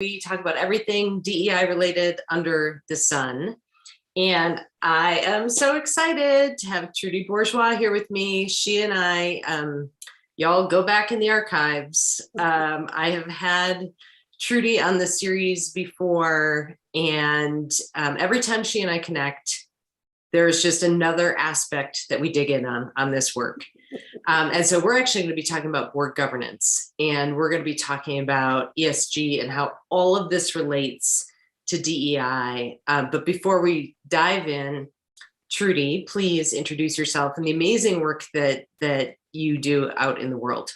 We talk about everything DEI related under the sun. And I am so excited to have Trudy Bourgeois here with me. She and I, y'all go back in the archives. I have had Trudy on the series before, and every time she and I connect, there's just another aspect that we dig in on this work. And so we're actually going to be talking about board governance, and we're going to be talking about ESG and how all of this relates to DEI. But before we dive in, Trudy, please introduce yourself and the amazing work that you do out in the world.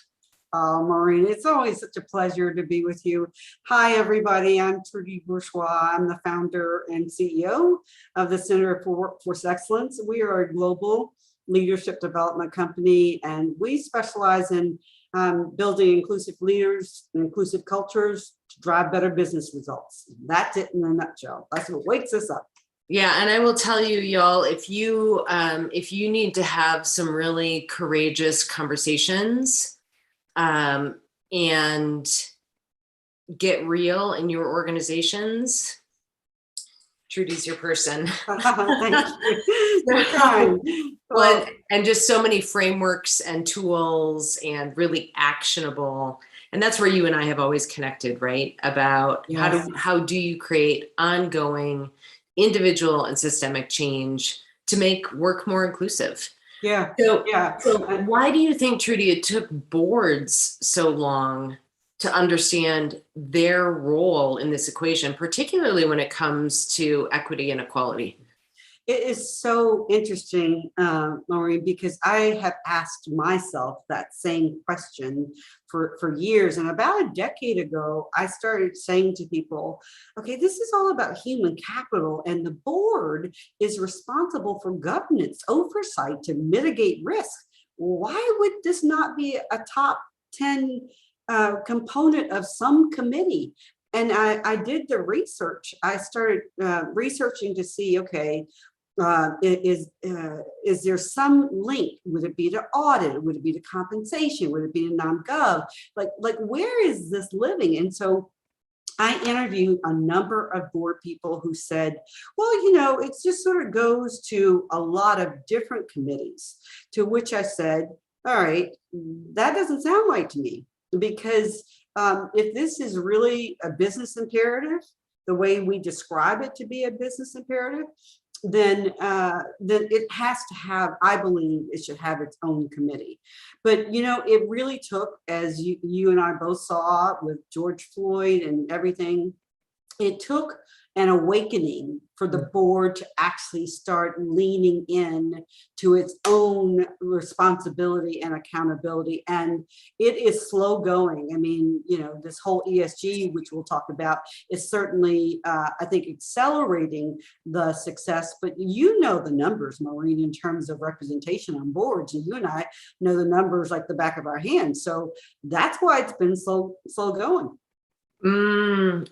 Oh, Maureen, it's always such a pleasure to be with you. Hi, everybody. I'm Trudy Bourgeois. I'm the founder and CEO of the Center for Workforce Excellence. We are a global leadership development company, and we specialize in building inclusive leaders and inclusive cultures to drive better business results. That's it in a nutshell. That's what wakes us up. Yeah, and I will tell you, y'all, if you need to have some really courageous conversations and get real in your organizations, Trudy's your person. Thank you. Well, and just so many frameworks and tools and really actionable. And that's where you and I have always connected, right? About Yes. how do you create ongoing individual and systemic change to make work more inclusive? Yeah. So why do you think, Trudy, it took boards so long to understand their role in this equation, particularly when it comes to equity and equality? It is so interesting, Maureen, because I have asked myself that same question for years. And about a decade ago, I started saying to people, okay, this is all about human capital, and the board is responsible for governance oversight to mitigate risk. Why would this not be a top 10 component of some committee? And I did the research. I started researching to see, okay, is there some link? Would it be to audit? Would it be to compensation? Would it be to non-gov? Like where is this living? And so I interviewed a number of board people who said, well, you know, it just sort of goes to a lot of different committees, to which I said, all right, that doesn't sound right to me, because if this is really a business imperative, the way we describe it to be a business imperative, then it has to have, I believe it should have its own committee. But, you know, it really took, as you and I both saw with George Floyd and everything, it took an awakening for the board to actually start leaning in to its own responsibility and accountability. And it is slow going. I mean, you know, this whole ESG, which we'll talk about, is certainly, I think, accelerating the success. But you know the numbers, Maureen, in terms of representation on boards, and you and I know the numbers like the back of our hands. So that's why it's been slow going.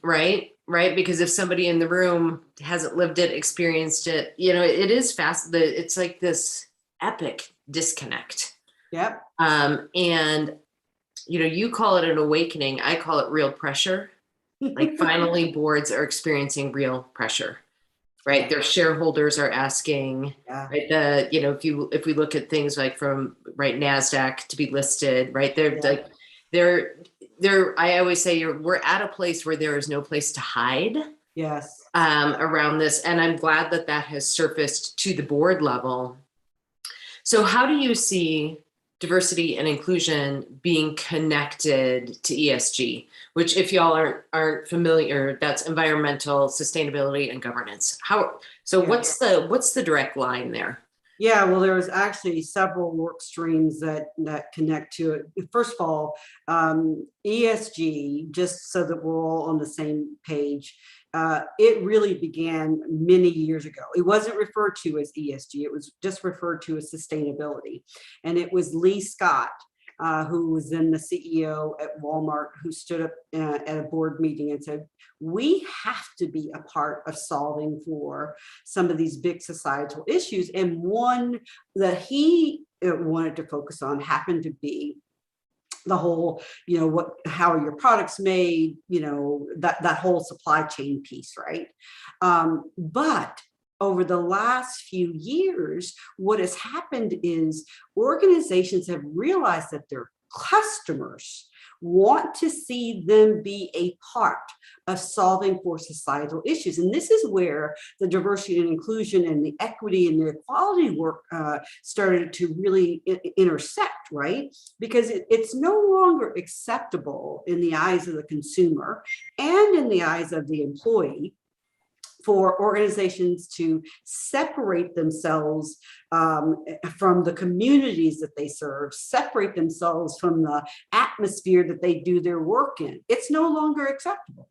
Right. Because if somebody in the room hasn't lived it, experienced it, you know, it is fast. It's like this epic disconnect. Yep. And, you know, you call it an awakening. I call it real pressure. Like finally boards are experiencing real pressure, right? Their shareholders are asking, right? You know, if we look at things like from NASDAQ to be listed, right? I always say we're at a place where there is no place to hide. Yes. Around this. And I'm glad that has surfaced to the board level. So how do you see diversity and inclusion being connected to ESG, which, if y'all aren't familiar, that's environmental sustainability and governance? What's the direct line there? Yeah, well, there was actually several work streams that connect to it. First of all, ESG, just so that we're all on the same page, it really began many years ago. It wasn't referred to as ESG, it was just referred to as sustainability. And it was Lee Scott, who was then the CEO at Walmart, who stood up at a board meeting and said, we have to be a part of solving for some of these big societal issues. And one that he wanted to focus on happened to be the whole, how are your products made, that whole supply chain piece, right? But over the last few years, what has happened is organizations have realized that their customers want to see them be a part of solving for societal issues. And this is where the diversity and inclusion and the equity and the equality work started to really intersect, right? Because it's no longer acceptable in the eyes of the consumer and in the eyes of the employee for organizations to separate themselves from the communities that they serve, separate themselves from the atmosphere that they do their work in. It's no longer acceptable.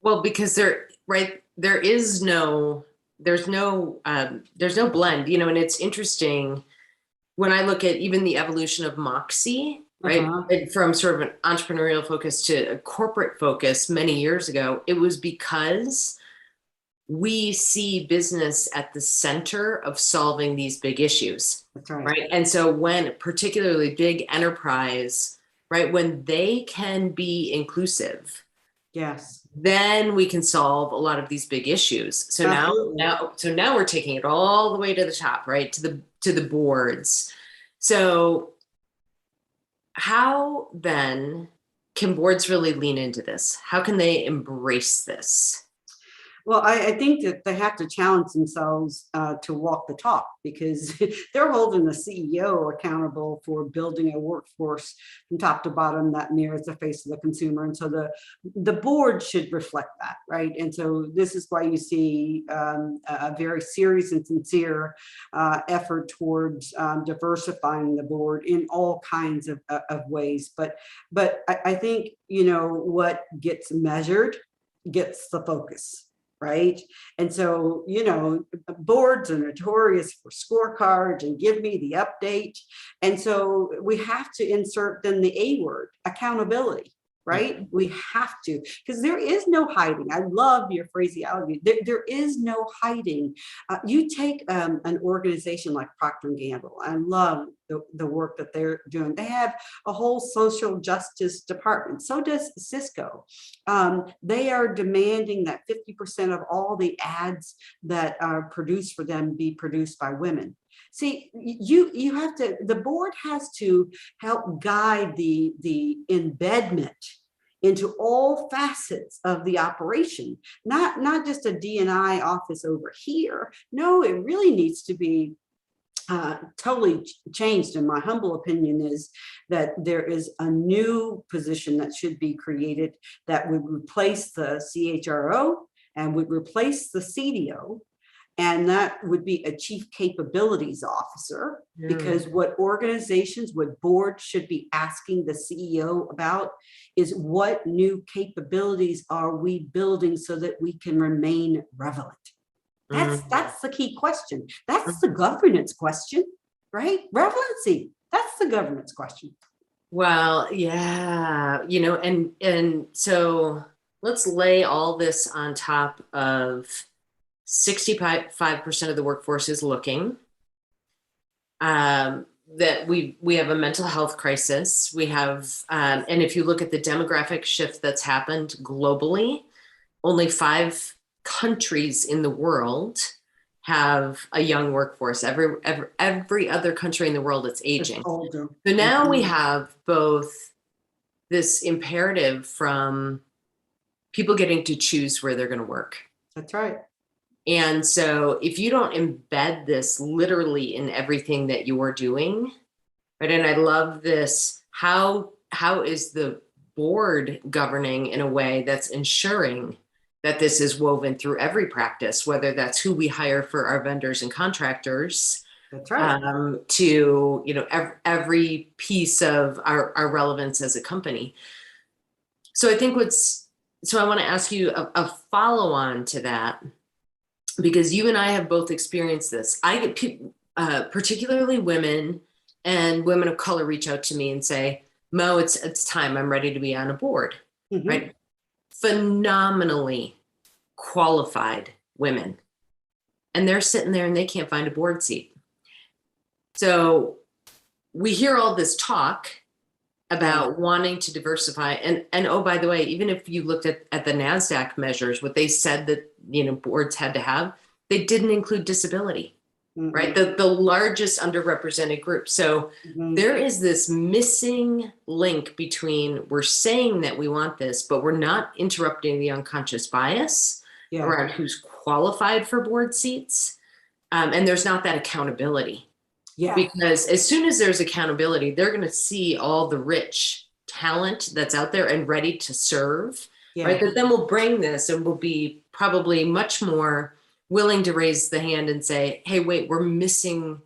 Well, because there's no blend, and it's interesting when I look at even the evolution of Moxie, right? From sort of an entrepreneurial focus to a corporate focus many years ago, it was because we see business at the center of solving these big issues. That's right. Right. And so when particularly big enterprise, right, when they can be inclusive, yes, then we can solve a lot of these big issues. So now we're taking it all the way to the top, right? To the boards. So how then can boards really lean into this? How can they embrace this? Well, I think that they have to challenge themselves to walk the talk, because they're holding the CEO accountable for building a workforce from top to bottom that mirrors the face of the consumer. And so the board should reflect that, right? And so this is why you see a very serious and sincere effort towards diversifying the board in all kinds of ways. But I think, what gets measured gets the focus. Right. And so, boards are notorious for scorecards and give me the update. And so we have to insert then the A word, accountability. Right. We have to, because there is no hiding. I love your phraseology. There is no hiding. You take an organization like Procter & Gamble. I love the work that they're doing. They have a whole social justice department. So does Cisco. They are demanding that 50% of all the ads that are produced for them be produced by women. See, you have to, the board has to help guide the embedment into all facets of the operation, not just a D&I office over here. No, it really needs to be totally changed. And my humble opinion is that there is a new position that should be created that would replace the CHRO and would replace the CDO. And that would be a chief capabilities officer, because what boards should be asking the CEO about is what new capabilities are we building so that we can remain relevant? That's the key question. That's the governance question, right? Relevancy. That's the governance question. Well, yeah, and so let's lay all this on top of 65% of the workforce is looking. That we have a mental health crisis. We have, and if you look at the demographic shift that's happened globally, only 5 countries in the world have a young workforce. Every other country in the world, it's aging. So now we have both this imperative from people getting to choose where they're going to work. That's right. And so if you don't embed this literally in everything that you're doing, right? And I love this, how is the board governing in a way that's ensuring that this is woven through every practice, whether that's who we hire for our vendors and contractors, that's right, to every piece of our relevance as a company. So I think I want to ask you a follow-on to that, because you and I have both experienced this. I get people, particularly women and women of color, reach out to me and say, Mo, it's time. I'm ready to be on a board, right? Phenomenally qualified women. And they're sitting there and they can't find a board seat. So we hear all this talk, about wanting to diversify. And oh, by the way, even if you looked at the NASDAQ measures, what they said that, boards had to have, they didn't include disability, right? The largest underrepresented group. So there is this missing link between we're saying that we want this, but we're not interrupting the unconscious bias around who's qualified for board seats. And there's not that accountability. Because as soon as there's accountability, they're going to see all the rich talent that's out there and ready to serve, right? That then we'll bring this and we'll be probably much more willing to raise the hand and say, hey, wait, we're missing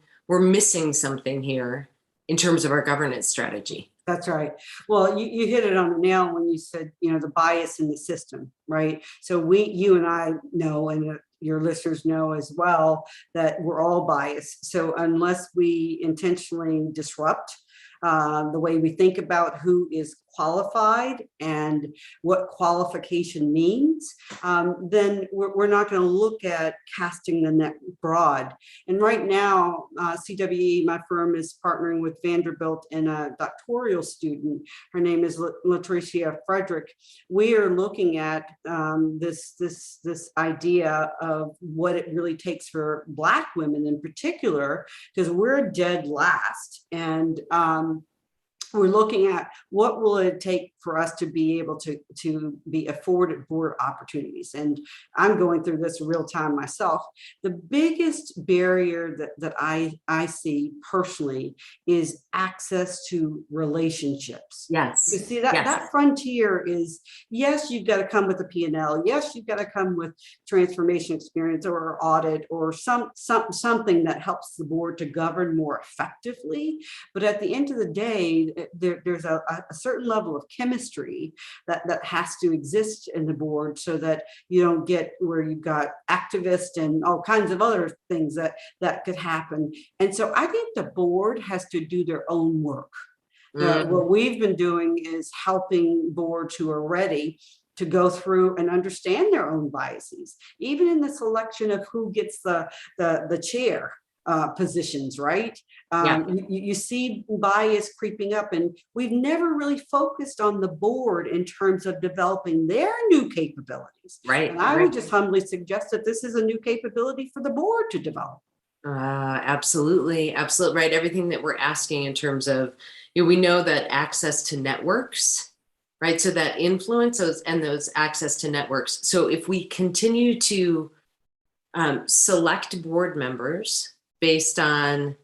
something here in terms of our governance strategy. That's right. Well, you hit it on the nail when you said, the bias in the system, right? So you and I know, and your listeners know as well, that we're all biased. So unless we intentionally disrupt the way we think about who is qualified and what qualification means, then we're not going to look at casting the net broad. And right now, CWE, my firm, is partnering with Vanderbilt and a doctoral student. Her name is Latricia Frederick. We are looking at this idea of what it really takes for Black women in particular, because we're dead last. And we're looking at what will it take for us to be able to be afforded board opportunities. And I'm going through this real time myself. The biggest barrier that I see personally is access to relationships. Yes. You see that frontier is, yes, you've got to come with a P&L. Yes, you've got to come with transformation experience or audit or something that helps the board to govern more effectively. But at the end of the day, there's a certain level of chemistry that has to exist in the board so that you don't get where you've got activists and all kinds of other things that could happen. And so I think the board has to do their own work. What we've been doing is helping boards who are ready to go through and understand their own biases, even in the selection of who gets the chair positions, right? You see bias creeping up, and we've never really focused on the board in terms of developing their new capabilities. Right. And I would just humbly suggest that this is a new capability for the board to develop. Absolutely. Absolutely. Right. Everything that we're asking in terms of, we know that access to networks, right? So that influence those access to networks. So if we continue to select board members based on,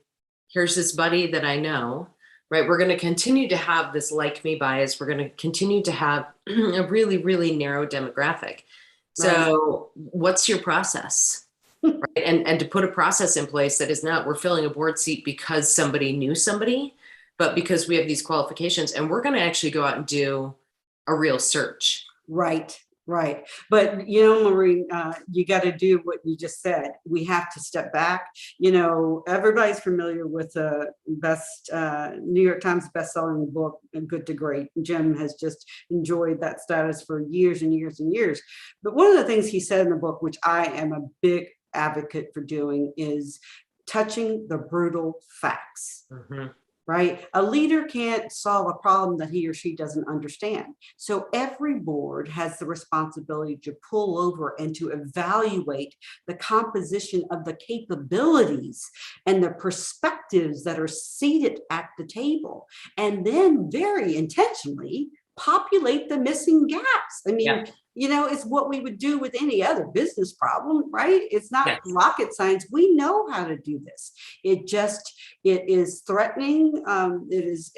here's this buddy that I know, right? We're going to continue to have this like me bias. We're going to continue to have a really, really narrow demographic. So what's your process? Right? And to put a process in place that is not, we're filling a board seat because somebody knew somebody, but because we have these qualifications, and we're going to actually go out and do a real search. Right. But, Maureen, you got to do what you just said. We have to step back. Everybody's familiar with the New York Times bestselling book, Good to Great. Jim has just enjoyed that status for years and years and years. But one of the things he said in the book, which I am a big advocate for doing, is touching the brutal facts. Right? A leader can't solve a problem that he or she doesn't understand. So every board has the responsibility to pull over and to evaluate the composition of the capabilities and the perspectives that are seated at the table, and then very intentionally populate the missing gaps. I mean, it's what we would do with any other business problem, right? It's not rocket science. We know how to do this. It is threatening. It is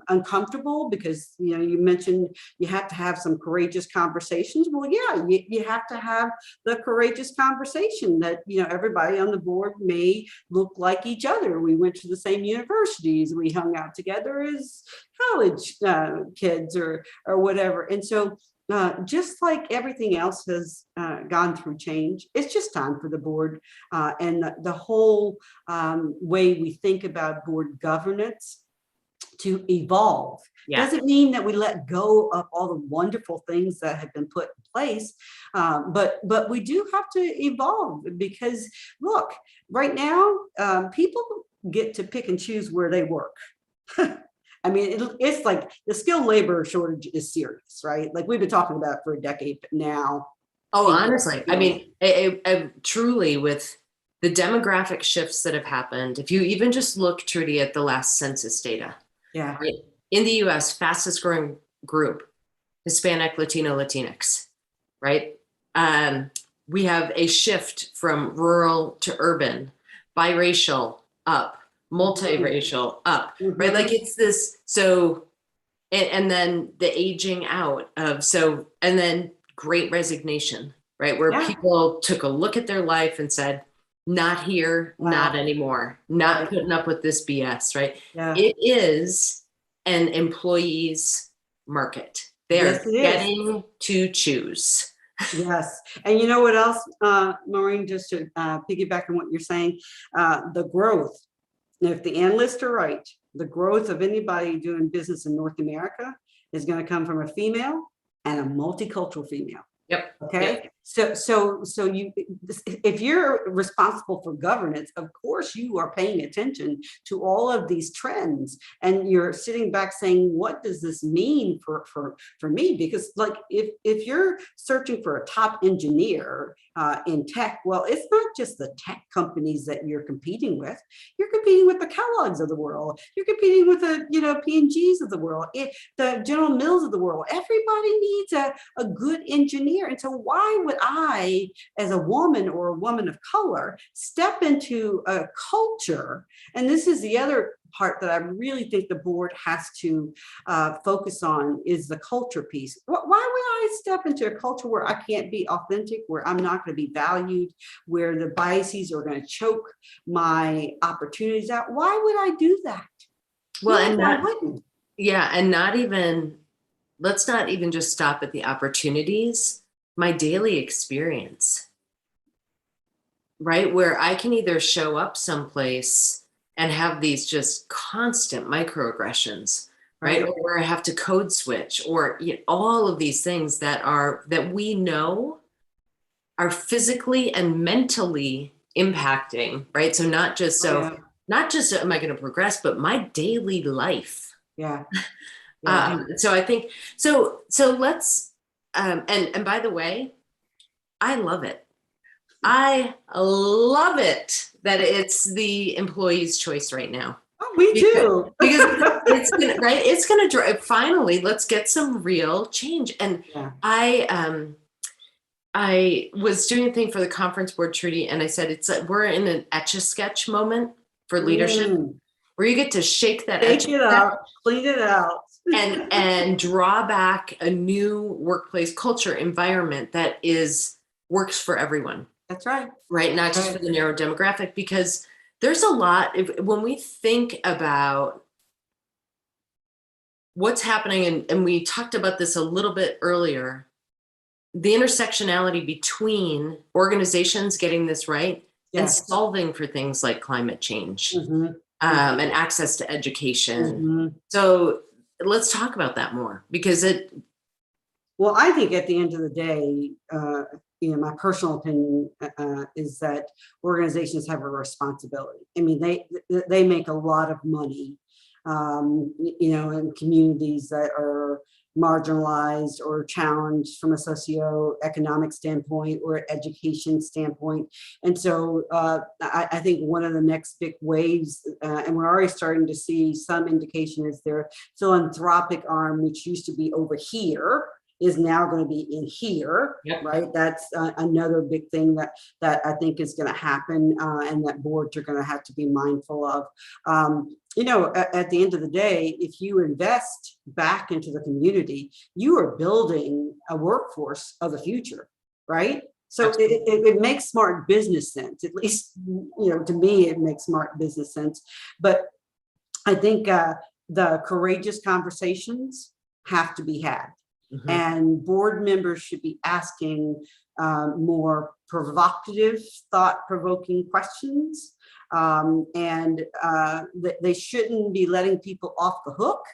uncomfortable because, you mentioned you have to have some courageous conversations. Well, you have to have the courageous conversation that, everybody on the board may look like each other. We went to the same universities. We hung out together as college kids or whatever. And so just like everything else has gone through change, it's just time for the board and the whole way we think about board governance to evolve. Doesn't mean that we let go of all the wonderful things that have been put in place, but we do have to evolve, because look, right now people get to pick and choose where they work. I mean, it's like the skilled labor shortage is serious, right? Like we've been talking about it for a decade, but now. Oh, people honestly, I feel it. mean, truly with the demographic shifts that have happened, if you even just look, Trudy, at the last census data, Yeah, right? In the US, fastest growing group, Hispanic, Latino, Latinx, right? Um, we have a shift from rural to urban, biracial up, multiracial up, right? Like mhm, it's this, so, and then the aging out of, so, and then great resignation, right? Where yeah, people took a look at their life and said, not here, not wow, anymore, not right, putting up with this BS, right? yeah, It is an employee's market. They are yes, it is. getting to choose. Yes, and you know what else, Maureen, just to piggyback on what you're saying, the growth. If the analysts are right, the growth of anybody doing business in North America is going to come from a female and a multicultural female. Yep. Yep. Okay, so you, if you're responsible for governance, of course you are paying attention to all of these trends, and you're sitting back saying, what does this mean for me? Because like if you're searching for a top engineer in tech, well, it's not just the tech companies that you're competing with. You're competing with the Kellogg's of the world. You're competing with the P&Gs of the world, the General Mills of the world. Everybody needs a good engineer. And so why would I, as a woman or a woman of color, step into a culture? And this is the other part that I really think the board has to focus on, is the culture piece. Why would I step into a culture where I can't be authentic, where I'm not going to be valued, where the biases are going to choke my opportunities out? Why would I do that? Well, No, and I not, wouldn't. yeah, and not even, let's not even just stop at the opportunities, my daily experience, right? Where I can either show up someplace and have these just constant microaggressions, right? Right. Or where I have to code switch, or all of these things that we know are physically and mentally impacting, right? So not just, Oh, yeah. not just am I going to progress, but my daily life. Yeah. Yeah. So I think, so let's, and by the way, I love it. I love it that it's the employee's choice right now. Oh, me because, too. because it's gonna, right, it's gonna drive, finally let's get some real change. And Yeah. I was doing a thing for the conference board, Trudy, and I said it's we're in an etch-a-sketch moment for leadership, Mm. where you get to shake that Take it etch-a-sketch out, clean it out. and draw back a new workplace culture environment that works for everyone, That's right. right? Not just for Right. the narrow demographic, because there's a lot, when we think about what's happening, and we talked about this a little bit earlier, the intersectionality between organizations getting this right and Yes. solving for things like climate change, Mhm. and access to education. Mhm. So let's talk about that more, because Well, I think at the end of the day, my personal opinion is that organizations have a responsibility. I mean, they make a lot of money, in communities that are marginalized or challenged from a socioeconomic standpoint or education standpoint. And so I think one of the next big waves, and we're already starting to see some indication, is their philanthropic arm, which used to be over here, is now going to be in here, Yep. right? That's another big thing that I think is going to happen, and that boards are going to have to be mindful of. At the end of the day, if you invest back into the community, you are building a workforce of the future, right? So it makes smart business sense. At least, to me, it makes smart business sense. But I think the courageous conversations have to be had. Mhm. And board members should be asking more provocative, thought-provoking questions. And they shouldn't be letting people off the hook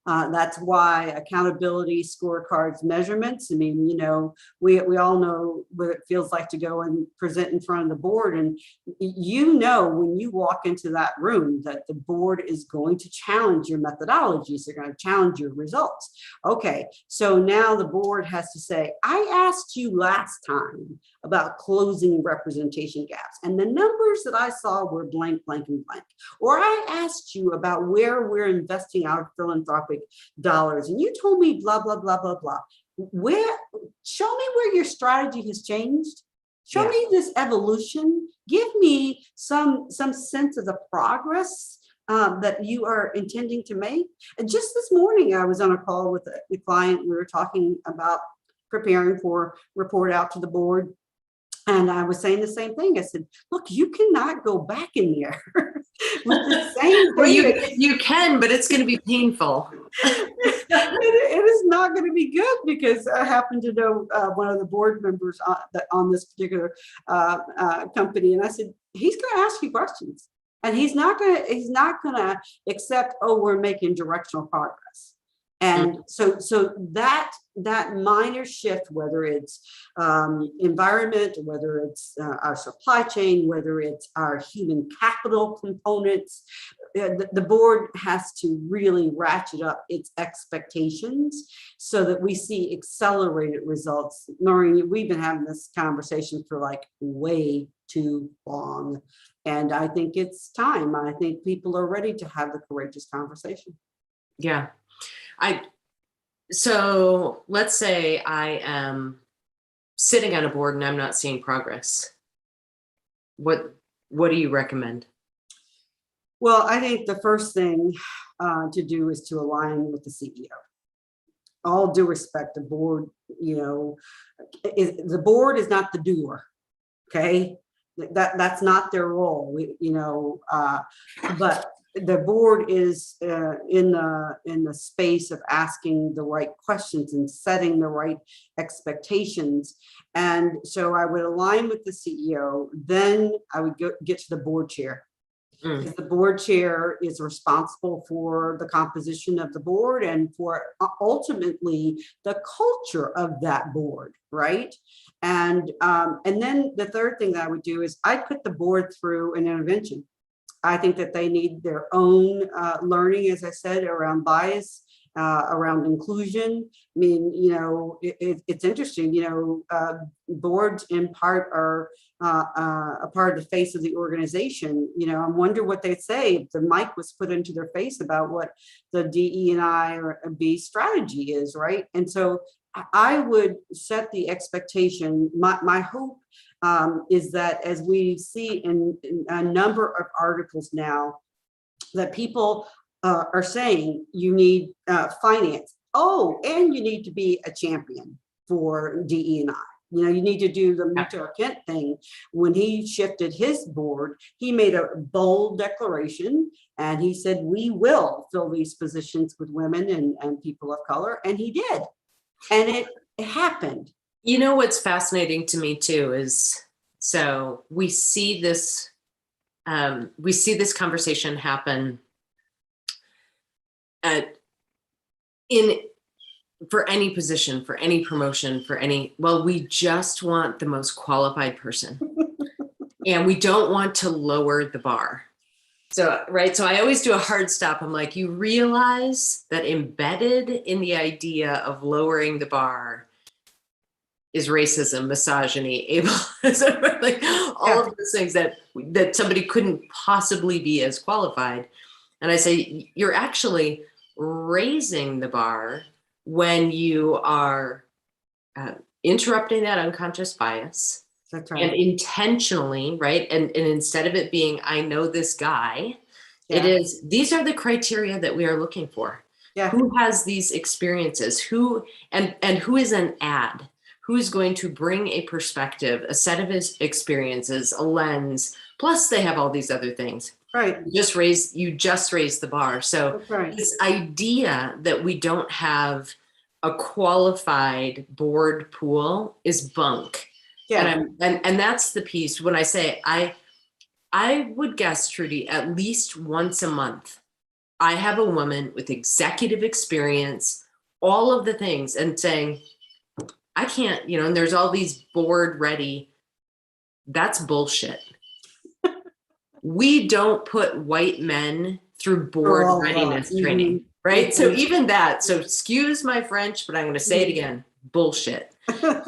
That's why accountability scorecards measurements. I mean, you know, we all know what it feels like to go and present in front of the board. And you know, when you walk into that room, that the board is going to challenge your methodologies. They're going to challenge your results. Okay, so now the board has to say, I asked you last time about closing representation gaps, and the numbers that I saw were blank, blank, and blank. Or I asked you about where we're investing our philanthropic dollars, and you told me blah, blah, blah, blah, blah. Show me where your strategy has changed. Show me this evolution. Give me some sense of the progress that you are intending to make. And just this morning, I was on a call with a client. We were talking about preparing for report out to the board. And I was saying the same thing. I said, look, you cannot go back in there with the same Well, thing. you can, but it's going to be painful. It is not going to be good, because I happen to know one of the board members on this particular company. And I said, he's going to ask you questions, and he's not going to accept, oh, we're making directional progress. And so that minor shift, whether it's environment, whether it's our supply chain, whether it's our human capital components, the board has to really ratchet up its expectations so that we see accelerated results. Noreen, we've been having this conversation for like way too long. And I think it's time. I think people are ready to have the courageous conversation. Yeah. So let's say I am sitting on a board and I'm not seeing progress. What do you recommend? Well, I think the first thing to do is to align with the CEO. All due respect, the board, you know, the board is not the doer. Okay, that's not their role. But the board is in the space of asking the right questions and setting the right expectations. And so I would align with the CEO. Then I would get to the board chair. Because the board chair is responsible for the composition of the board and for ultimately the culture of that board, right? And then the third thing that I would do is I'd put the board through an intervention. I think that they need their own learning, as I said, around bias, around inclusion. I mean, you know, it's interesting, you know, boards in part are a part of the face of the organization. You know, I wonder what they'd say if the mic was put into their face about what the DE&I or B strategy is, right? And so I would set the expectation. My hope is that as we see in a number of articles now, that people are saying you need finance. Oh, and you need to be a champion for DE&I. You know, you need to do the Muhtar Kent thing. When he shifted his board, he made a bold declaration and he said, we will fill these positions with women and people of color. And he did. And it happened. You know, what's fascinating to me too is, so we see this conversation happen for any position, for any promotion, we just want the most qualified person and we don't want to lower the bar. So, right. So I always do a hard stop. I'm like, you realize that embedded in the idea of lowering the bar is racism, misogyny, ableism, like all of those things that somebody couldn't possibly be as qualified. And I say, you're actually raising the bar when you are interrupting that unconscious bias. That's right. And intentionally, right? And instead of it being, I know this guy, it is, these are the criteria that we are looking for. Yeah. Who has these experiences? Who is an ad? Who is going to bring a perspective, a set of his experiences, a lens, plus they have all these other things. Right. You just raised the bar. So this idea that we don't have a qualified board pool is bunk. Yeah. And that's the piece when I say I would guess, Trudy, at least once a month I have a woman with executive experience, all of the things, and saying, I can't, and there's all these board ready. That's bullshit. We don't put white men through board all that. readiness training, right? So even that, so excuse my French, but I'm going to say it again, bullshit.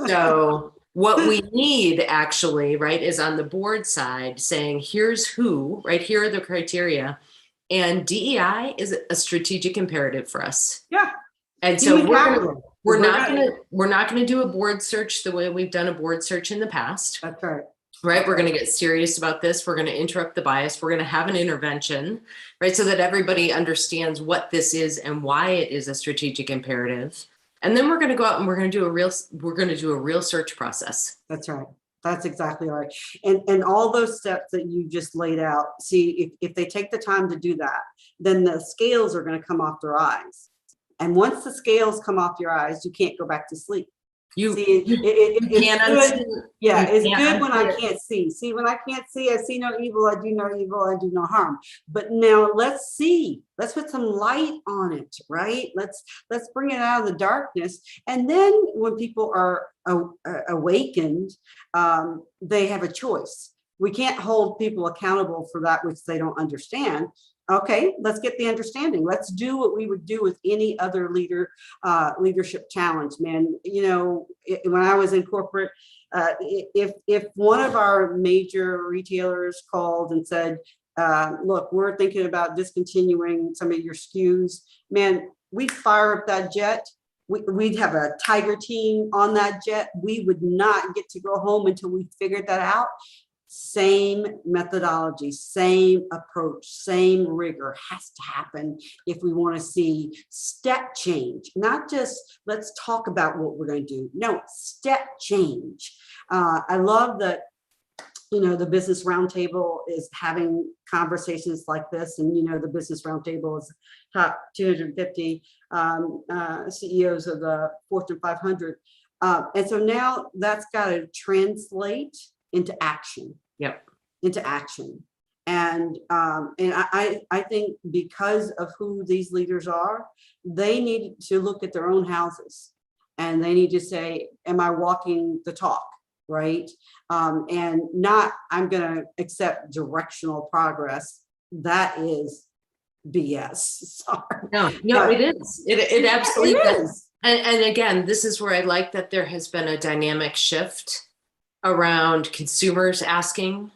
So what we need actually, right, is on the board side saying, here's who, right, here are the criteria. And DEI is a strategic imperative for us. Yeah. And so we're not going to do a board search the way we've done a board search in the past. That's right. Right. We're going to get serious about this. We're going to interrupt the bias. We're going to have an intervention, right? So that everybody understands what this is and why it is a strategic imperative. And then we're going to go out and we're going to do a real search process. That's right. That's exactly right. And all those steps that you just laid out, see, if they take the time to do that, then the scales are going to come off their eyes. And once the scales come off your eyes, you can't go back to sleep. It's good when I can't see. See, when I can't see, I see no evil, I do no evil, I do no harm. But now let's see. Let's put some light on it, right? Let's bring it out of the darkness. And then when people are awakened, they have a choice. We can't hold people accountable for that which they don't understand. Okay, let's get the understanding. Let's do what we would do with any other leadership challenge, man. When I was in corporate, if one of our major retailers called and said, look, we're thinking about discontinuing some of your SKUs, man, we'd fire up that jet. We'd have a tiger team on that jet. We would not get to go home until we figured that out. Same methodology, same approach, same rigor has to happen if we want to see step change, not just let's talk about what we're going to do. No, step change. I love that, the Business Roundtable is having conversations like this. And, the Business Roundtable is top 250 CEOs of the Fortune 500. And so now that's got to translate into action. Yep. Into action. And I think because of who these leaders are, they need to look at their own houses and they need to say, am I walking the talk? Right. And not, I'm going to accept directional progress. That is BS. Sorry. No, it is. It absolutely is. And again, this is where I like that there has been a dynamic shift around consumers asking,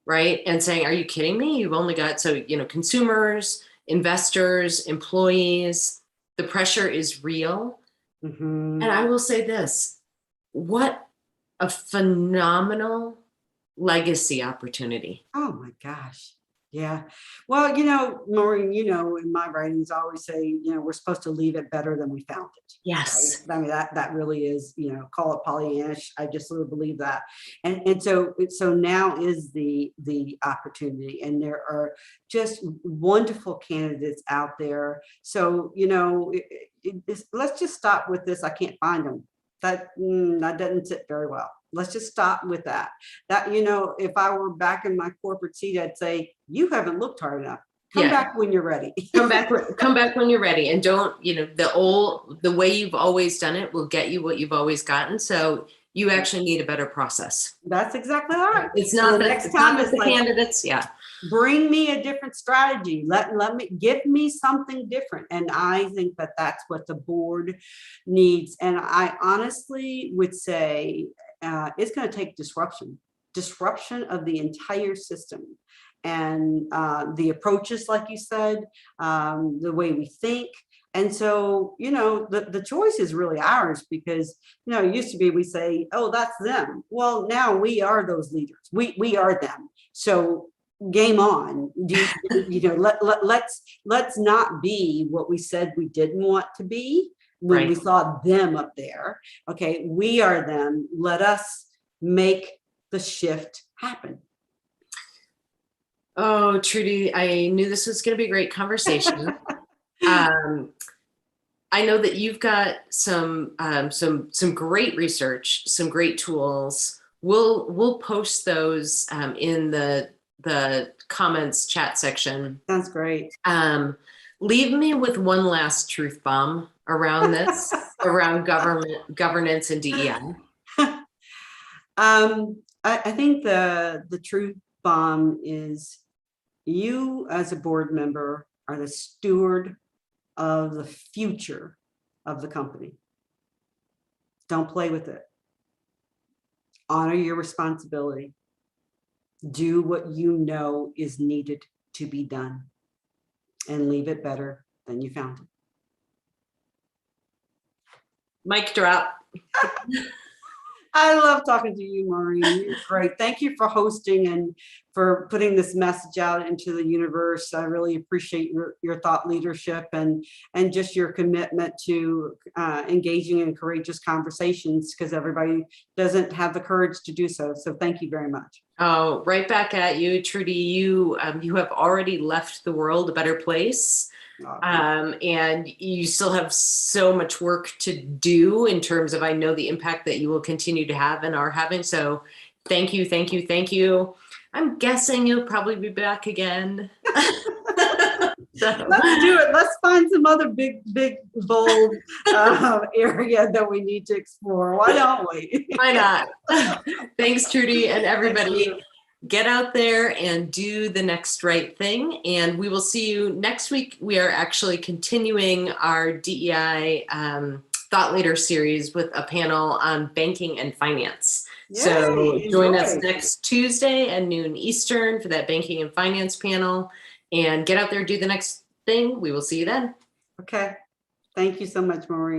right? And saying, are you kidding me? You've only got, consumers, investors, employees, the pressure is real. Mm-hmm. And I will say this, what a phenomenal legacy opportunity. Oh my gosh. Yeah. Well, Maureen, in my writings, I always say, we're supposed to leave it better than we found it. Yes. Right? I mean, that really is, call it Pollyannish. I just really believe that. And so now is the opportunity, and there are just wonderful candidates out there. So, let's just stop with this. I can't find them. That doesn't sit very well. Let's just stop with that. If I were back in my corporate seat, I'd say, you haven't looked hard enough. Come back when you're ready. Come back when you're ready. And don't, the way you've always done it will get you what you've always gotten. So you actually need a better process. That's exactly right. It's not the next time it's the candidates. Yeah. Bring me a different strategy. Let me give me something different. And I think that that's what the board needs. And I honestly would say it's going to take disruption of the entire system. And the approaches, like you said, the way we think. And so, the choice is really ours, because, it used to be, we say, oh, that's them. Well, now we are those leaders. We are them. So game on. Let's not be what we said we didn't want to be when we saw them up there. Okay, we are them. Let us make the shift happen. Oh, Trudy, I knew this was going to be a great conversation. I know that you've got some great research, some great tools. We'll post those in the comments chat section. Sounds great. Leave me with one last truth bomb around this, around governance and DEI. I think the truth bomb is you as a board member are the steward of the future of the company. Don't play with it. Honor your responsibility. Do what you know is needed to be done and leave it better than you found it. Mic drop. I love talking to you, Maureen. You're great. Thank you for hosting and for putting this message out into the universe. I really appreciate your thought leadership and just your commitment to engaging in courageous conversations, because everybody doesn't have the courage to do so. So thank you very much. Oh, right back at you, Trudy. You have already left the world a better place. And you still have so much work to do in terms of, I know the impact that you will continue to have and are having. So thank you, thank you, thank you. I'm guessing you'll probably be back again. Let's do it. Let's find some other big, bold area that we need to explore. Why don't we? Why not? Thanks, Trudy, and everybody. Get out there and do the next right thing. And we will see you next week. We are actually continuing our DEI Thought Leader series with a panel on banking and finance. Yay, so join us next Tuesday at noon Eastern for that banking and finance panel, and get out there, do the next thing. We will see you then. Okay. Thank you so much, Maureen.